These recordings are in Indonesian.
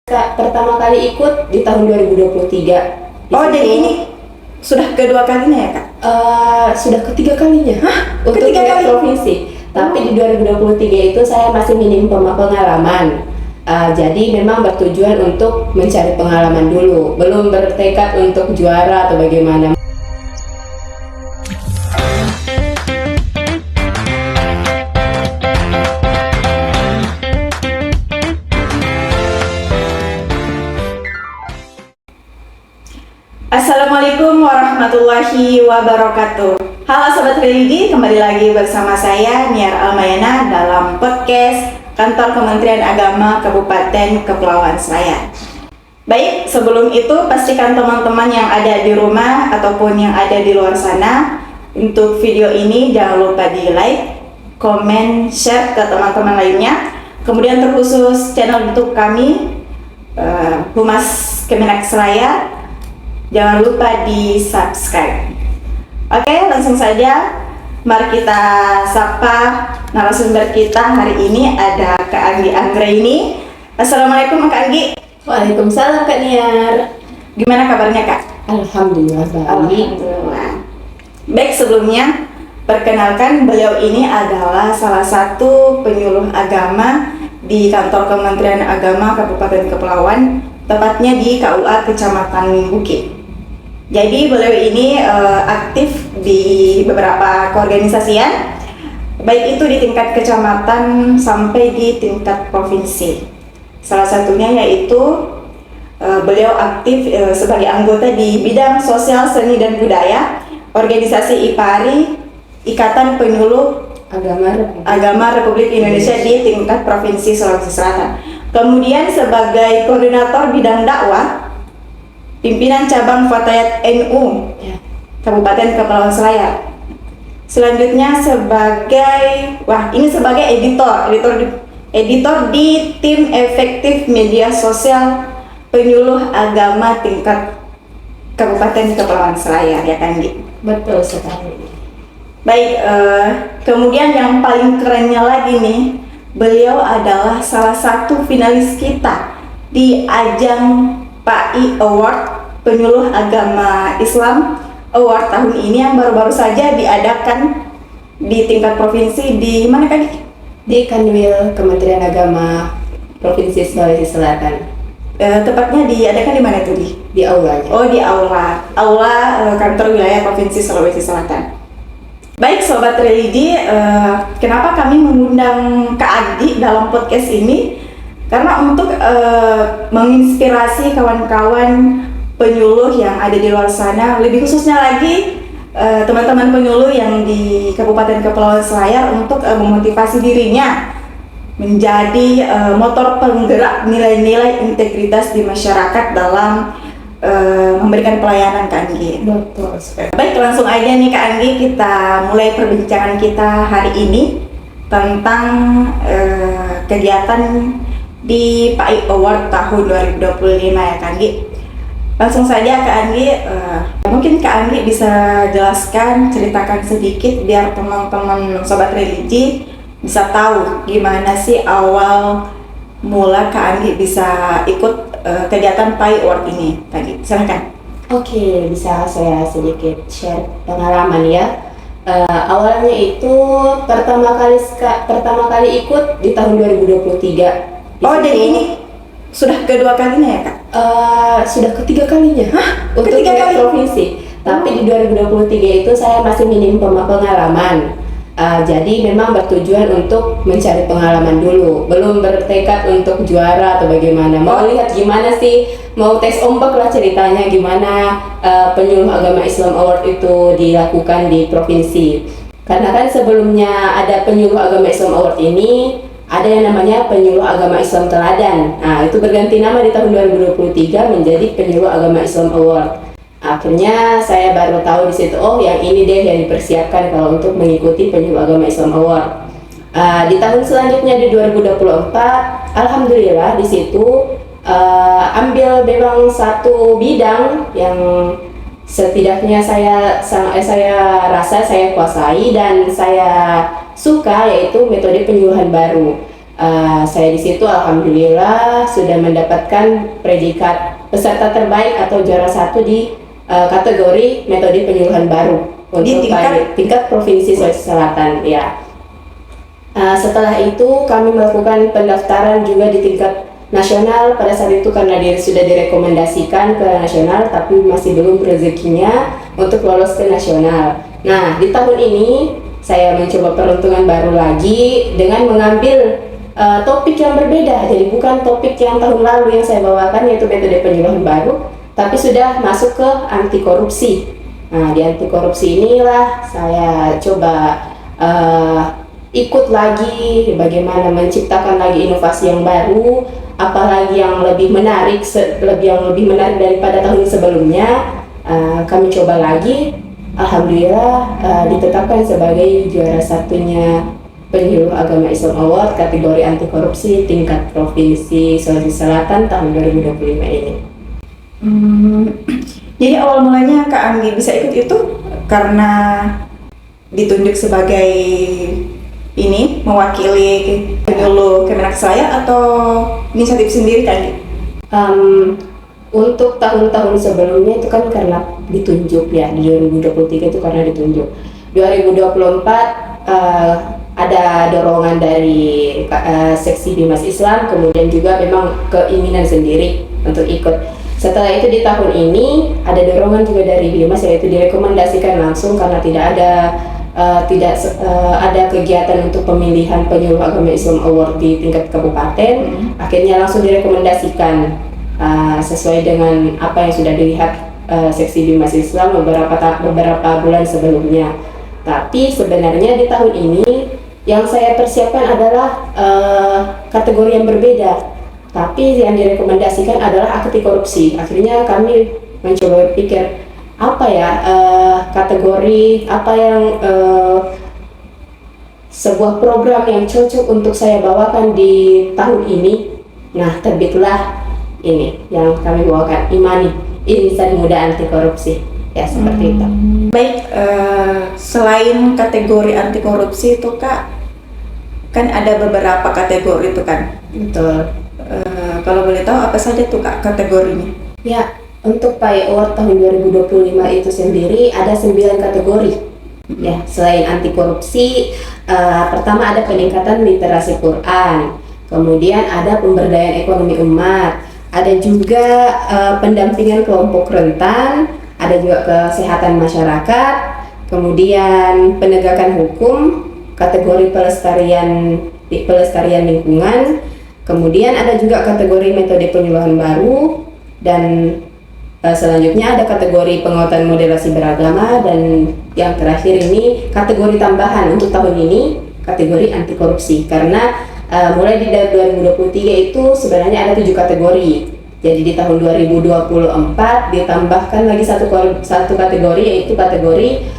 Pertama kali ikut di tahun 2023. Jadi ini sudah kedua kalinya ya Kak? Sudah ketiga kalinya. Untuk Ketiga tingkat kali? provinsi. Tapi di 2023 itu saya masih minim pengalaman. Jadi memang bertujuan untuk mencari pengalaman dulu, belum bertekad untuk juara atau bagaimana. Assalamualaikum warahmatullahi wabarakatuh. Halo Sobat Religi, kembali lagi bersama saya Niar Almayana dalam podcast Kantor Kementerian Agama Kabupaten Kepulauan Selayar. Baik, sebelum itu pastikan teman-teman yang ada di rumah ataupun yang ada di luar sana, untuk video ini jangan lupa di like, komen, share ke teman-teman lainnya. Kemudian terkhusus channel YouTube kami Humas Kemenak Selayar, jangan lupa di subscribe. Oke, langsung saja mari kita sapa narasumber kita hari ini. Ada Kak Anggi Anggraini. Assalamualaikum Kak Anggi. Waalaikumsalam Kak Niar. Gimana kabarnya Kak? Alhamdulillah baik. Alhamdulillah. Baik, sebelumnya perkenalkan, beliau ini adalah salah satu penyuluh agama di Kantor Kementerian Agama Kabupaten Kepulauan, tepatnya di KUA Kecamatan Bukit. Jadi beliau ini aktif di beberapa keorganisasian, baik itu di tingkat kecamatan sampai di tingkat provinsi. Salah satunya yaitu beliau aktif sebagai anggota di bidang sosial, seni dan budaya, organisasi IPARI, Ikatan Penyuluh Agama Republik Indonesia di tingkat provinsi Sulawesi Selatan. Kemudian sebagai koordinator bidang dakwah, pimpinan cabang Fatayat NU Kabupaten Kepulauan Selayar. Selanjutnya sebagai editor di tim efektif media sosial penyuluh agama tingkat Kabupaten Kepulauan Selayar, ya kan Di? Betul sekali. Baik, kemudian yang paling kerennya lagi nih, beliau adalah salah satu finalis kita di ajang PAI Award Penyuluh Agama Islam Award tahun ini yang baru-baru saja diadakan di tingkat provinsi. Di mana kan? Di Kanwil Kementerian Agama Provinsi Sulawesi Selatan. Tepatnya diadakan di mana itu Di aulanya. Oh, di aula kantor wilayah Provinsi Sulawesi Selatan. Baik Sobat Religi, kenapa kami mengundang Kak Anggi dalam podcast ini? Karena untuk menginspirasi kawan-kawan penyuluh yang ada di luar sana, lebih khususnya lagi teman-teman penyuluh yang di Kabupaten Kepulauan Selayar, untuk memotivasi dirinya menjadi motor penggerak nilai-nilai integritas di masyarakat dalam memberikan pelayanan Kak Anggi. Betul. Baik, langsung aja nih Kak Anggi, kita mulai perbincangan kita hari ini tentang kegiatan di PAI Award tahun 2025 ya Kak Anggi. Langsung saja Kak Anggi, mungkin Kak Anggi bisa jelaskan, ceritakan sedikit biar teman-teman Sobat Religi bisa tahu gimana sih awal mula Kak Anggi bisa ikut kegiatan PAI Award ini. Kak Anggi, silahkan. Oke, bisa saya sedikit share pengalaman ya. Awalnya itu pertama kali ikut di tahun 2023. Jadi ini sudah kedua kalinya ya Kak? Sudah ketiga kalinya. Untuk Ketiga tingkat kali? provinsi. Tapi di 2023 itu saya masih minim pengalaman. Jadi memang bertujuan untuk mencari pengalaman dulu, belum bertekad untuk juara atau bagaimana. Mau lihat gimana sih, mau tes ombak lah ceritanya gimana penyuluh agama Islam Award itu dilakukan di provinsi. Karena kan sebelumnya ada penyuluh agama Islam Award ini, ada yang namanya penyuluh agama Islam Teladan. Nah, itu berganti nama di tahun 2023 menjadi penyuluh agama Islam Award. Akhirnya saya baru tahu di situ, oh yang ini deh yang dipersiapkan kalau untuk mengikuti penyuluh agama Islam Award. Di tahun selanjutnya di 2024, alhamdulillah di situ ambil memang satu bidang yang setidaknya saya rasa saya kuasai dan saya suka, yaitu metode penyuluhan baru. Saya di situ alhamdulillah sudah mendapatkan predikat peserta terbaik atau juara satu di kategori metode penyuluhan baru untuk tingkat provinsi Sulawesi Selatan ya. Setelah itu kami melakukan pendaftaran juga di tingkat nasional pada saat itu karena sudah direkomendasikan ke nasional tapi masih belum rezekinya untuk lolos ke nasional. Nah di tahun ini saya mencoba peruntungan baru lagi dengan mengambil topik yang berbeda, jadi bukan topik yang tahun lalu yang saya bawakan yaitu metode penyuluhan baru, tapi sudah masuk ke anti korupsi. Nah di anti korupsi inilah saya coba ikut lagi bagaimana menciptakan lagi inovasi yang baru, apalagi yang lebih menarik, lebih menarik daripada tahun sebelumnya. Kami coba lagi, alhamdulillah ditetapkan sebagai juara satunya Penyuluh Agama Islam Award kategori anti korupsi tingkat provinsi Sulawesi Selatan tahun 2025 ini. Jadi awal mulanya Kak Anggi bisa ikut itu karena ditunjuk sebagai ini mewakili penyuluh Kemenak saya atau inisiatif sendiri Kak Anggi? Untuk tahun-tahun sebelumnya itu kan karena ditunjuk ya, di 2023 itu karena ditunjuk. 2024 ada dorongan dari seksi Bimas Islam, kemudian juga memang keinginan sendiri untuk ikut. Setelah itu di tahun ini ada dorongan juga dari Bimas, yaitu direkomendasikan langsung karena tidak ada kegiatan untuk pemilihan penyuluh agama Islam Award di tingkat kabupaten. Akhirnya langsung direkomendasikan sesuai dengan apa yang sudah dilihat seksi Bimas Islam beberapa bulan sebelumnya. Tapi sebenarnya di tahun ini yang saya persiapkan adalah kategori yang berbeda, tapi yang direkomendasikan adalah anti korupsi. Akhirnya kami mencoba berpikir apa ya kategori apa yang sebuah program yang cocok untuk saya bawakan di tahun ini. Nah terbitlah ini yang kami bawakan, Imani, Insan Muda Anti Korupsi ya, seperti itu. Baik, selain kategori anti korupsi itu Kak, kan ada beberapa kategori itu kan. Betul. Kalau boleh tahu apa saja tuh Kak kategorinya? Ya, untuk PAI Award tahun 2025 itu sendiri ada 9 kategori. Ya, selain anti korupsi, pertama ada peningkatan literasi Quran, kemudian ada pemberdayaan ekonomi umat, ada juga pendampingan kelompok rentan, ada juga kesehatan masyarakat, kemudian penegakan hukum, kategori pelestarian lingkungan, kemudian ada juga kategori metode penyuluhan baru, dan selanjutnya ada kategori penguatan moderasi beragama, dan yang terakhir ini kategori tambahan untuk tahun ini kategori anti korupsi, karena mulai di 2023 itu sebenarnya ada 7 kategori. Jadi di tahun 2024 ditambahkan lagi satu kategori, yaitu kategori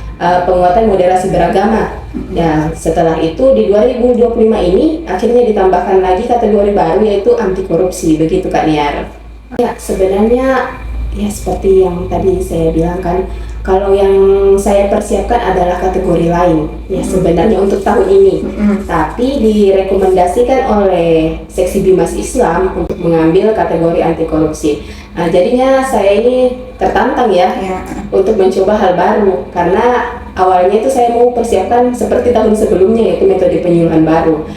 penguatan moderasi beragama. Dan setelah itu di 2025 ini akhirnya ditambahkan lagi kategori baru, yaitu anti korupsi. Begitu Kak Niar. Ya sebenarnya ya seperti yang tadi saya bilang kan, kalau yang saya persiapkan adalah kategori lain ya sebenarnya untuk tahun ini, tapi direkomendasikan oleh seksi Bimas Islam untuk mengambil kategori anti korupsi. Nah, jadinya saya ini tertantang ya untuk mencoba hal baru, karena awalnya itu saya mau persiapkan seperti tahun sebelumnya, yaitu metode penyuluhan baru.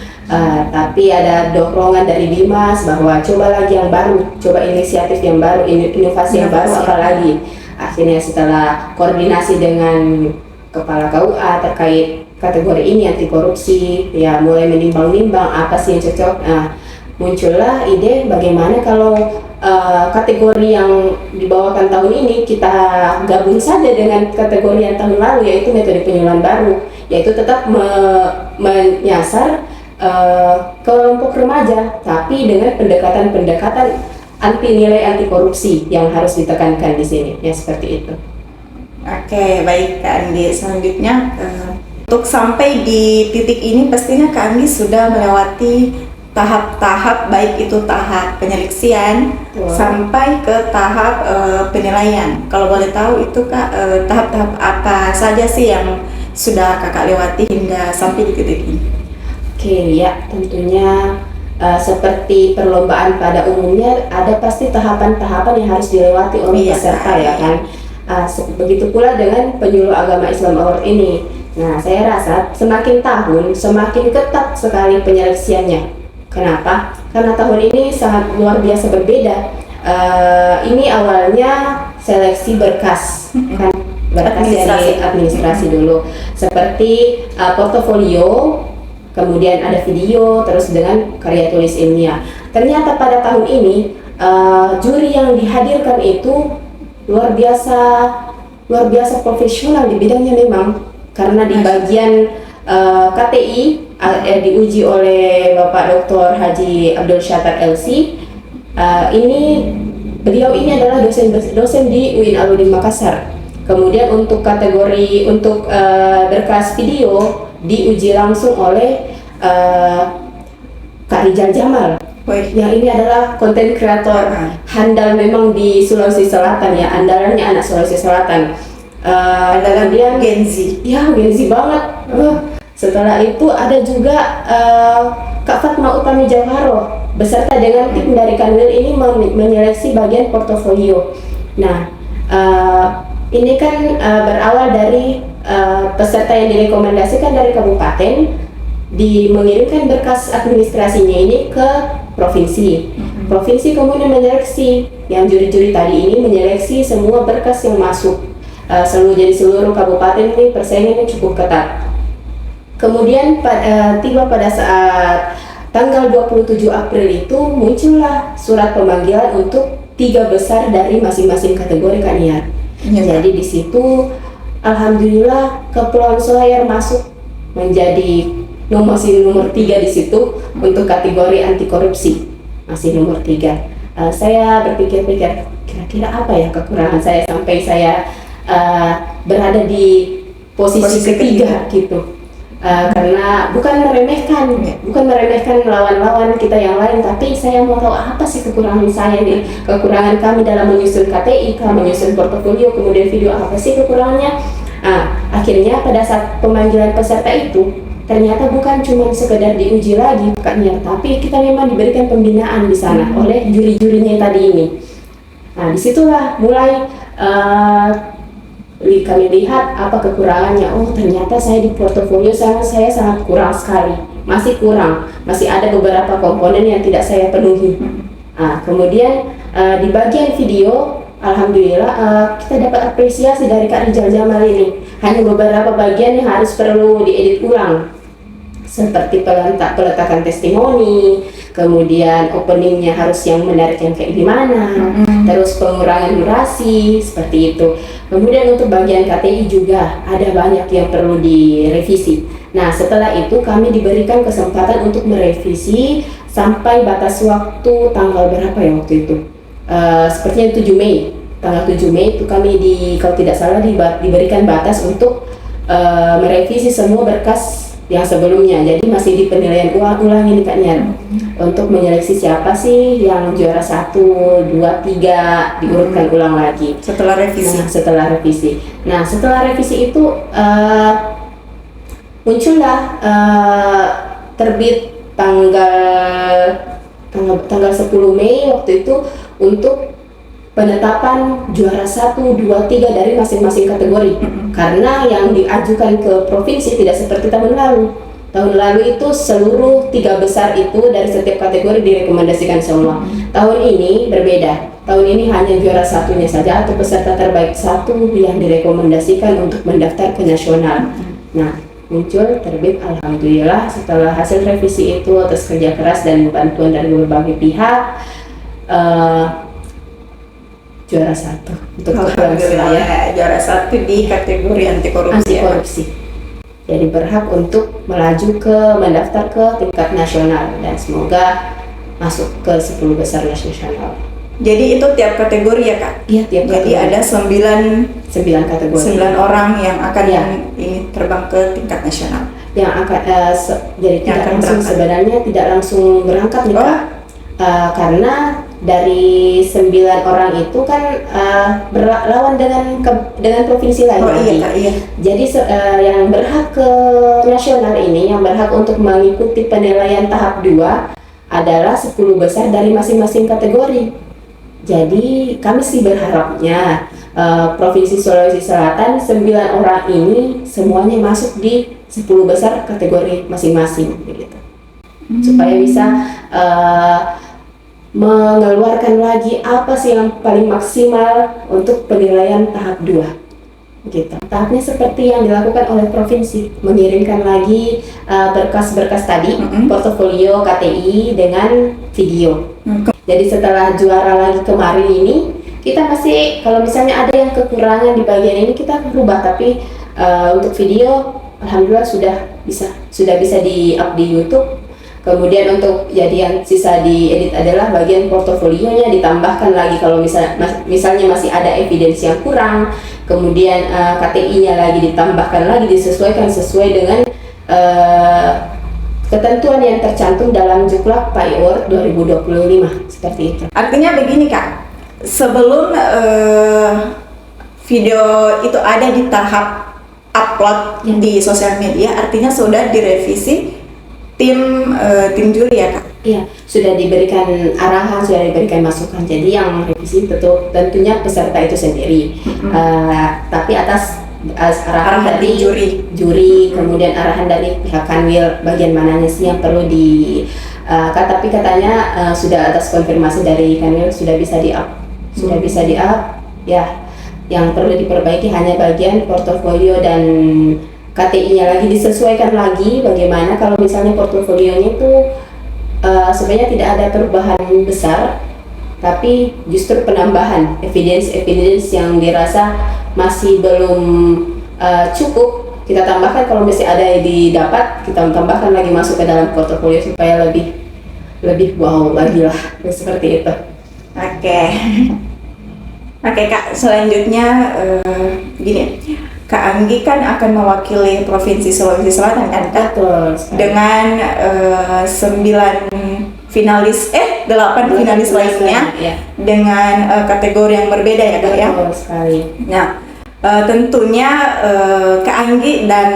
Tapi ada dorongan dari Bimas bahwa coba lagi yang baru, coba inisiatif yang baru, inovasi yang baru, apalagi. Akhirnya setelah koordinasi dengan Kepala KUA terkait kategori ini anti korupsi, ya mulai menimbang-nimbang apa sih yang cocok. Nah, muncullah ide bagaimana kalau kategori yang dibawakan tahun ini kita gabung saja dengan kategori yang tahun lalu, yaitu metode penyuluhan baru, yaitu tetap menyasar kelompok remaja, tapi dengan pendekatan nilai anti korupsi yang harus ditekankan di sini, ya seperti itu. Oke, baik Kak Andi. Selanjutnya untuk sampai di titik ini pastinya Kak Andi sudah melewati tahap-tahap, baik itu tahap penyeleksian sampai ke tahap penilaian. Kalau boleh tahu itu Kak, tahap-tahap apa saja sih yang sudah Kakak lewati hingga sampai di titik ini? Oke, ya tentunya seperti perlombaan pada umumnya ada pasti tahapan-tahapan yang harus dilewati oleh Iya, peserta Kak. ya kan. Begitu pula dengan penyuluh agama Islam Award ini. Nah, saya rasa semakin tahun semakin ketat sekali penyeleksiannya. Kenapa? Karena tahun ini sangat luar biasa berbeda. Ini awalnya seleksi berkas, kan? Berkas dari administrasi dulu, seperti portofolio, kemudian ada video, terus dengan karya tulis ilmiah. Ternyata pada tahun ini juri yang dihadirkan itu luar biasa profesional di bidangnya memang, karena di bagian KTI diuji oleh Bapak Dr. Haji Abdul Syatar LC. Beliau ini adalah dosen di UIN Aludin Makassar. Kemudian untuk kategori berkas video diuji langsung oleh Kak Rijal Jamal. Yang ini adalah konten kreator handal memang di Sulawesi Selatan ya, andalannya anak Sulawesi Selatan. Kemudian Gen Z. Ya, Gen Z banget. Setelah itu ada juga Kak Fatma Utami Jawharo beserta dengan tim dari Kanwil ini menyeleksi bagian portofolio. Nah, ini kan berawal dari peserta yang direkomendasikan dari kabupaten mengirimkan berkas administrasinya ini ke provinsi. Provinsi kemudian menyeleksi, yang juri-juri tadi ini menyeleksi semua berkas yang masuk. Seluruh kabupaten ini persaingannya cukup ketat. Kemudian tiba pada saat tanggal 27 April itu muncullah surat pemanggilan untuk 3 besar dari masing-masing kategori Kak Niar. Jadi di situ alhamdulillah Kepulauan Selayar masuk menjadi nomor 3 di situ untuk kategori anti korupsi, masih nomor 3. Saya berpikir-pikir kira-kira apa ya kekurangan saya sampai saya berada di posisi ketiga gitu. Karena bukan meremehkan lawan-lawan kita yang lain, tapi saya mau tahu apa sih kekurangan saya nih, kekurangan kami dalam menyusun KTI, menyusun portofolio, kemudian video, apa sih kekurangannya. Akhirnya pada saat pemanggilan peserta itu ternyata bukan cuma sekedar diuji lagi Kak Niar, tapi kita memang diberikan pembinaan di sana oleh juri-jurinya tadi ini. Nah, disitulah mulai kami lihat apa kekurangannya. Oh, ternyata saya di portofolio saya sangat kurang sekali, masih ada beberapa komponen yang tidak saya penuhi. Kemudian di bagian video, alhamdulillah kita dapat apresiasi dari Kak Rijal Jamal ini. Hanya beberapa bagian yang harus perlu diedit ulang, seperti peletakan testimoni, kemudian openingnya harus yang menarik yang kayak gimana, terus pengurangan durasi seperti itu. Kemudian untuk bagian KTI juga ada banyak yang perlu direvisi. Nah, setelah itu kami diberikan kesempatan untuk merevisi sampai batas waktu tanggal berapa ya waktu itu? Sepertinya 7 Mei. Tanggal 7 Mei itu kami kalau tidak salah diberikan batas untuk merevisi semua berkas yang sebelumnya. Jadi masih di penilaian ulang ini Kak Niar, untuk menyeleksi siapa sih yang juara 1, 2, 3, diurutkan ulang lagi setelah revisi. Nah, setelah revisi itu muncullah terbit tanggal 10 Mei waktu itu untuk penetapan juara 1, 2, 3 dari masing-masing kategori. Karena yang diajukan ke provinsi tidak seperti tahun lalu. Tahun lalu itu seluruh 3 besar itu dari setiap kategori direkomendasikan semua. Tahun ini berbeda. Tahun ini hanya juara 1-nya saja atau peserta terbaik 1 yang direkomendasikan untuk mendaftar ke nasional. Nah, muncul terbit alhamdulillah setelah hasil revisi itu atas kerja keras dan bantuan dari berbagai pihak. Juara 1 untuk Kepulauan Selayar, juara 1 di kategori anti korupsi. Jadi berhak untuk mendaftar ke tingkat nasional dan semoga masuk ke 10 besar nasional. Jadi itu tiap kategori ya Kak? Iya, tiap kategori. Jadi ada 9 kategori. 9 orang yang akan ini terbang ke tingkat nasional. Yang akan jadi tidak langsung berangkat. Sebenarnya tidak langsung berangkat nih Kak. Karena dari 9 orang itu kan berlawan dengan provinsi lain. Iya. Jadi yang berhak ke nasional ini, yang berhak untuk mengikuti penilaian tahap 2 adalah 10 besar dari masing-masing kategori. Jadi kami sih berharapnya Provinsi Sulawesi Selatan 9 orang ini semuanya masuk di 10 besar kategori masing-masing begitu. Supaya bisa mengeluarkan lagi apa sih yang paling maksimal untuk penilaian tahap 2 gitu. Tahapnya seperti yang dilakukan oleh provinsi, mengirimkan lagi berkas-berkas tadi, portofolio KTI dengan video. Jadi setelah juara lagi kemarin ini, kita masih kalau misalnya ada yang kekurangan di bagian ini kita rubah, tapi untuk video alhamdulillah sudah bisa di-up di YouTube. Kemudian untuk jadi yang sisa diedit adalah bagian portofolionya, ditambahkan lagi kalau misalnya masih ada evidensi yang kurang. Kemudian KTI-nya lagi ditambahkan lagi, disesuaikan sesuai dengan ketentuan yang tercantum dalam Juklak PAI Award 2025 seperti itu. Artinya begini Kak, sebelum video itu ada di tahap upload di sosial media, artinya sudah direvisi tim juri ya Kak? Iya, sudah diberikan arahan, sudah diberikan masukan. Jadi yang revisi tentunya peserta itu sendiri, tapi atas arahan dari juri, kemudian arahan dari pihak Kanwil bagian mananya sih yang perlu tapi katanya sudah atas konfirmasi dari Kanwil sudah bisa di-up, ya. Yang perlu diperbaiki hanya bagian portofolio dan KTI-nya lagi disesuaikan lagi bagaimana kalau misalnya portofolionya itu sebenarnya tidak ada perubahan besar, tapi justru penambahan evidence yang dirasa masih belum cukup, kita tambahkan. Kalau masih ada yang didapat, kita tambahkan lagi masuk ke dalam portofolio supaya lebih wow lagi lah, seperti itu. Oke Kak, selanjutnya gini, Kak Anggi kan akan mewakili Provinsi Sulawesi Selatan kan Kak? Betul. Dengan 8 finalis lainnya ya. Dengan kategori yang berbeda ya Kak ya? Betul sekali. Nah, tentunya Kak Anggi dan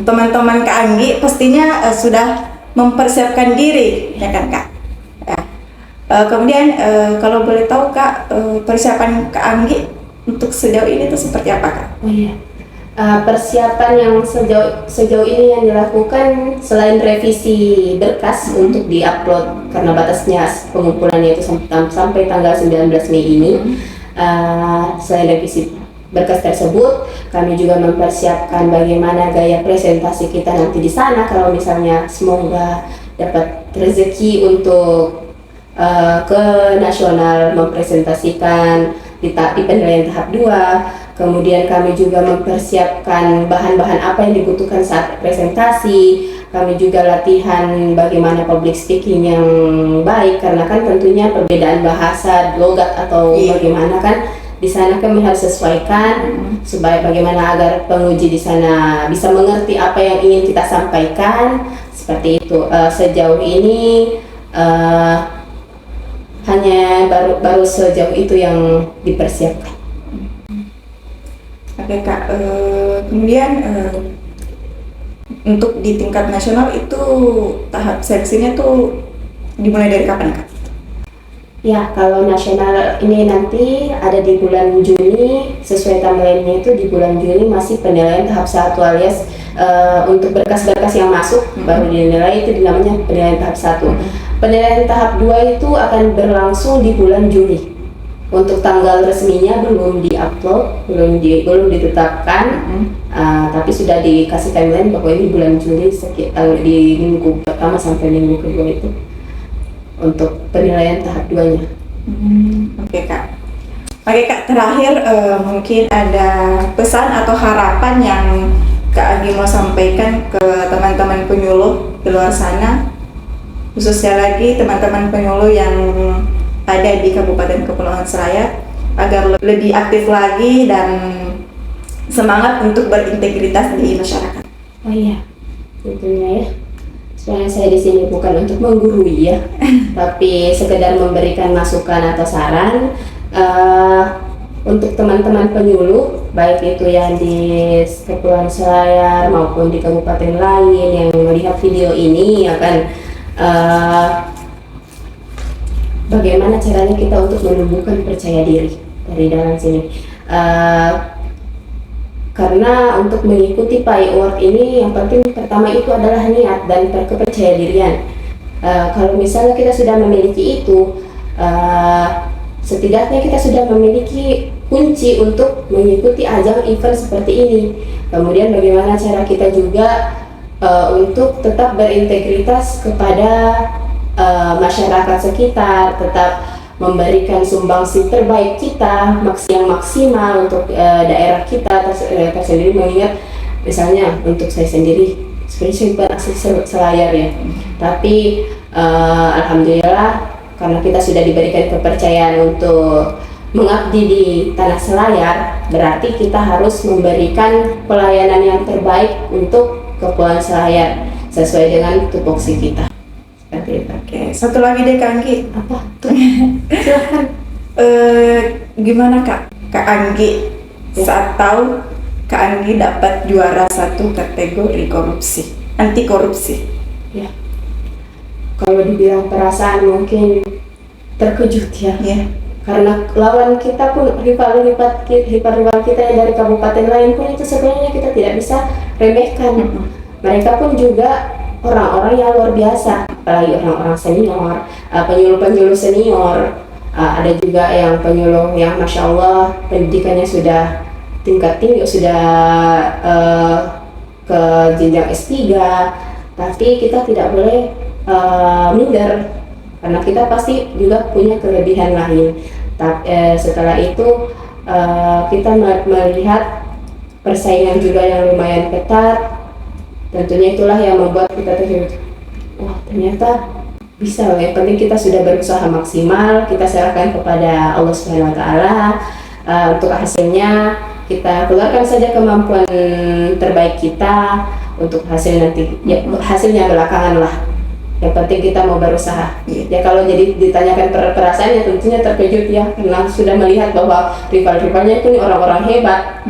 teman-teman Kak Anggi pastinya sudah mempersiapkan diri ya kan Kak? Ya. Kemudian kalau boleh tahu Kak, persiapan Kak Anggi untuk sejauh ini itu seperti apa Kak? Oh iya. Persiapan yang sejauh ini yang dilakukan selain revisi berkas untuk diupload karena batasnya pengumpulannya itu sampai tanggal 19 Mei ini. Selain revisi berkas tersebut, kami juga mempersiapkan bagaimana gaya presentasi kita nanti di sana kalau misalnya semoga dapat rezeki untuk ke nasional mempresentasikan di penilaian tahap 2. Kemudian kami juga mempersiapkan bahan-bahan apa yang dibutuhkan saat presentasi. Kami juga latihan bagaimana public speaking yang baik, karena kan tentunya perbedaan bahasa, logat atau bagaimana kan di sana kami harus sesuaikan supaya bagaimana agar penguji di sana bisa mengerti apa yang ingin kita sampaikan. Seperti itu. Sejauh ini hanya baru sejauh itu yang dipersiapkan. Oke Kak, kemudian untuk di tingkat nasional itu tahap seleksinya tuh dimulai dari kapan Kak? Ya, kalau nasional ini nanti ada di bulan Juni, sesuai timeline-nya itu di bulan Juni masih penilaian tahap 1 alias untuk berkas-berkas yang masuk baru dinilai, itu namanya penilaian tahap 1. Penilaian tahap 2 itu akan berlangsung di bulan Juli. Untuk tanggal resminya belum di-upload, belum ditetapkan, tapi sudah dikasih timeline bahwa ini bulan Juli sekitar di minggu pertama sampai minggu kedua itu untuk penilaian tahap 2-nya. Oke Kak, terakhir mungkin ada pesan atau harapan yang Kak Anggi mau sampaikan ke teman-teman penyuluh di luar sana, khususnya lagi teman-teman penyuluh yang ada di Kabupaten Kepulauan Selayar agar lebih aktif lagi dan semangat untuk berintegritas di masyarakat. Oh iya, tentunya ya. Sebenarnya saya di sini bukan untuk menggurui ya, tapi sekedar memberikan masukan atau saran untuk teman-teman penyuluh, baik itu yang di Kepulauan Selayar maupun di kabupaten lain yang melihat video ini akan bagaimana caranya kita untuk menumbuhkan percaya diri dari dalam sini. Karena untuk mengikuti PAI Award ini yang penting pertama itu adalah niat dan kepercayaan. Kalau misalnya kita sudah memiliki itu, setidaknya kita sudah memiliki kunci untuk mengikuti ajang event seperti ini. Kemudian bagaimana cara kita juga untuk tetap berintegritas kepada masyarakat sekitar, tetap memberikan sumbangsi terbaik kita yang maksimal untuk daerah kita tersendiri, mengingat misalnya untuk saya sendiri sebenarnya saya bukan asli Selayar ya, tapi alhamdulillah karena kita sudah diberikan kepercayaan untuk mengabdi di tanah Selayar, berarti kita harus memberikan pelayanan yang terbaik untuk Kepulauan Selayar sesuai dengan tupoksi kita. Seperti itu. Oke, satu lagi deh Kak Anggi. Apa tuh? Silahkan. Gimana Kak Anggi saat tahu Kak Anggi dapat juara 1 kategori korupsi, anti korupsi? Ya, kalau dibilang perasaan mungkin terkejut ya. Karena lawan kita pun rival kita yang dari kabupaten lain pun itu sebenarnya kita tidak bisa remehkan. Mereka pun juga orang-orang yang luar biasa, apalagi orang-orang senior, penyuluh-penyuluh senior. Ada juga yang penyuluh yang Masya Allah pendidikannya sudah tingkat tinggi, sudah ke jenjang S3, tapi kita tidak boleh minder karena kita pasti juga punya kelebihan lain. Setelah itu kita melihat persaingan juga yang lumayan ketat. Tentunya itulah yang membuat kita terkejut. Wah, ternyata bisa. Yang penting kita sudah berusaha maksimal, kita serahkan kepada Allah Subhanahu wa Ta'ala. Untuk hasilnya kita keluarkan saja kemampuan terbaik kita. Untuk hasil nanti ya, hasilnya belakangan lah. Yang penting kita mau berusaha. Ya kalau jadi ditanyakan perasaannya tentunya terkejut ya, karena sudah melihat bahwa rival-rivalnya itu orang-orang hebat.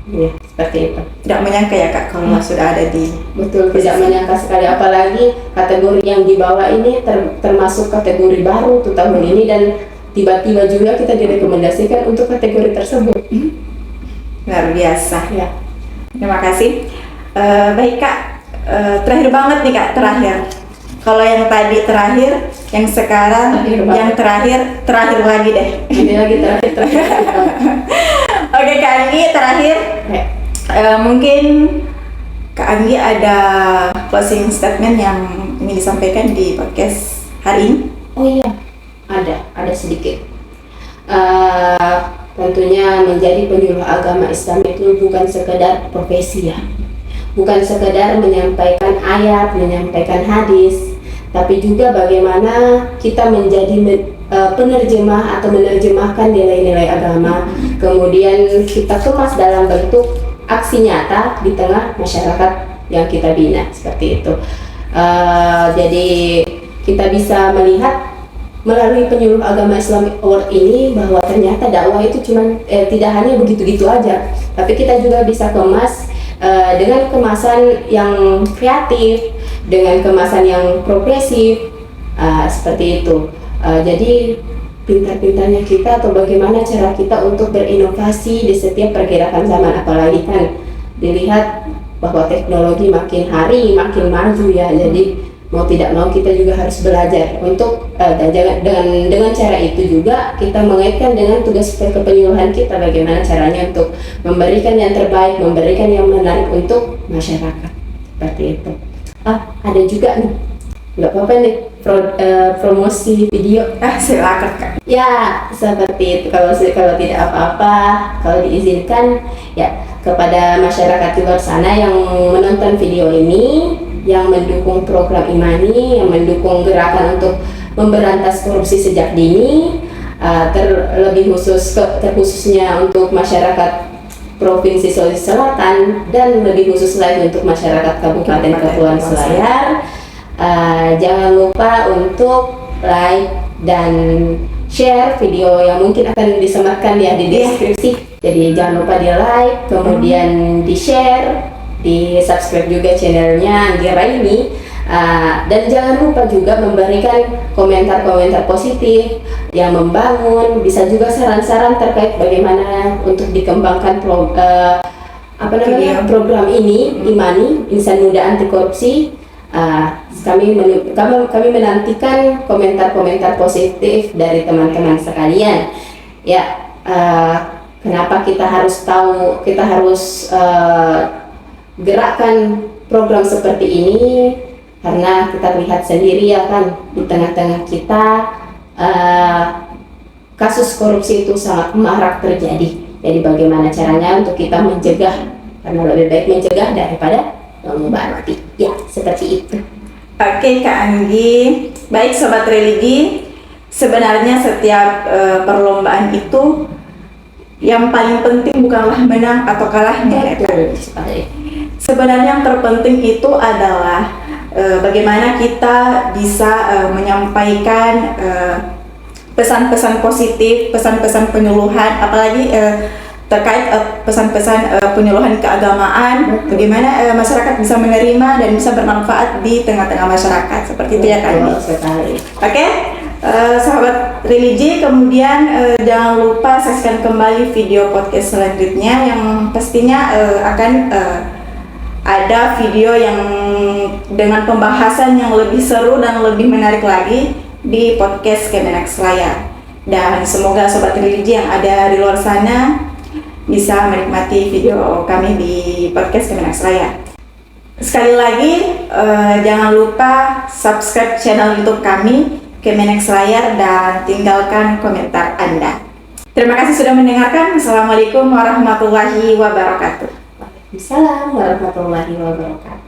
Ya, seperti itu. Tidak menyangka ya Kak kalau sudah ada di betul, tidak menyangka sekali, apalagi kategori yang dibawa ini termasuk kategori baru tuh tahun ini, dan tiba-tiba juga kita direkomendasikan untuk kategori tersebut. Luar biasa Ya. Terima kasih. Baik Kak, terakhir banget nih Kak, terakhir. Kalau yang tadi terakhir, yang sekarang yang terakhir lagi deh. Ini lagi terakhir. Oke Kak Anggi, terakhir mungkin Kak Anggi ada closing statement yang ingin disampaikan di podcast hari ini? Oh iya, ada sedikit. Tentunya menjadi penyuluh agama Islam itu bukan sekedar profesi ya, bukan sekedar menyampaikan ayat, menyampaikan hadis, tapi juga bagaimana kita menjadi penerjemah atau menerjemahkan nilai-nilai agama, kemudian kita kemas dalam bentuk aksi nyata di tengah masyarakat yang kita bina, seperti itu. Jadi kita bisa melihat melalui penyuluh agama Islam Award ini bahwa ternyata dakwah itu tidak hanya begitu-gitu aja, tapi kita juga bisa kemas dengan kemasan yang kreatif, dengan kemasan yang progresif, seperti itu. Jadi pintar-pintarnya kita atau bagaimana cara kita untuk berinovasi di setiap pergerakan zaman, apalagi kan dilihat bahwa teknologi makin hari makin maju ya. Jadi mau tidak mau kita juga harus belajar untuk dan dengan cara itu juga kita mengaitkan dengan tugas kepenyuluhan kita, bagaimana caranya untuk memberikan yang terbaik, memberikan yang menarik untuk masyarakat, seperti itu. Ada juga nih, nggak apa-apa nih, promosi video. Silakan Kak. Ya, seperti itu. Kalau tidak apa-apa, kalau diizinkan ya, kepada masyarakat di luar sana yang menonton video ini, yang mendukung program Imani, yang mendukung gerakan untuk memberantas korupsi sejak dini, terlebih terkhususnya untuk masyarakat Provinsi Sulawesi Selatan, dan lebih khusus lagi untuk masyarakat Kabupaten Kepulauan Selayar. Jangan lupa untuk like dan share video yang mungkin akan disematkan ya di deskripsi. Jadi jangan lupa di like, kemudian di share, di subscribe juga channelnya Anggi Raini. Dan jangan lupa juga memberikan komentar-komentar positif yang membangun, bisa juga saran-saran terkait bagaimana untuk dikembangkan program ini, Imani, Insan Muda Anti Korupsi. Kami menantikan komentar-komentar positif dari teman-teman sekalian. Ya, kenapa kita harus tahu, kita harus gerakkan program seperti ini? Karena kita lihat sendiri ya kan, di tengah-tengah kita kasus korupsi itu sangat marak terjadi. Jadi bagaimana caranya untuk kita mencegah? Karena lebih baik mencegah daripada mengobati. Ya, seperti itu. Oke Kak Anggi, baik Sobat Religi, sebenarnya setiap perlombaan itu yang paling penting bukanlah menang atau kalahnya. Betul. Sebenarnya yang terpenting itu adalah bagaimana kita bisa menyampaikan pesan-pesan positif, pesan-pesan penyuluhan, apalagi terkait pesan-pesan penyuluhan keagamaan, bagaimana masyarakat bisa menerima dan bisa bermanfaat di tengah-tengah masyarakat, seperti itu ya Kak. Oke, sahabat religi, kemudian jangan lupa saksikan kembali video podcast selanjutnya yang pastinya akan ada video yang dengan pembahasan yang lebih seru dan lebih menarik lagi di podcast Kemenak Layar. Dan semoga sobat religi yang ada di luar sana bisa menikmati video kami di podcast Kemenak Layar. Sekali lagi jangan lupa subscribe channel YouTube kami Kemenak Layar dan tinggalkan komentar Anda. Terima kasih sudah mendengarkan. Assalamualaikum warahmatullahi wabarakatuh. Waalaikumsalam warahmatullahi wabarakatuh.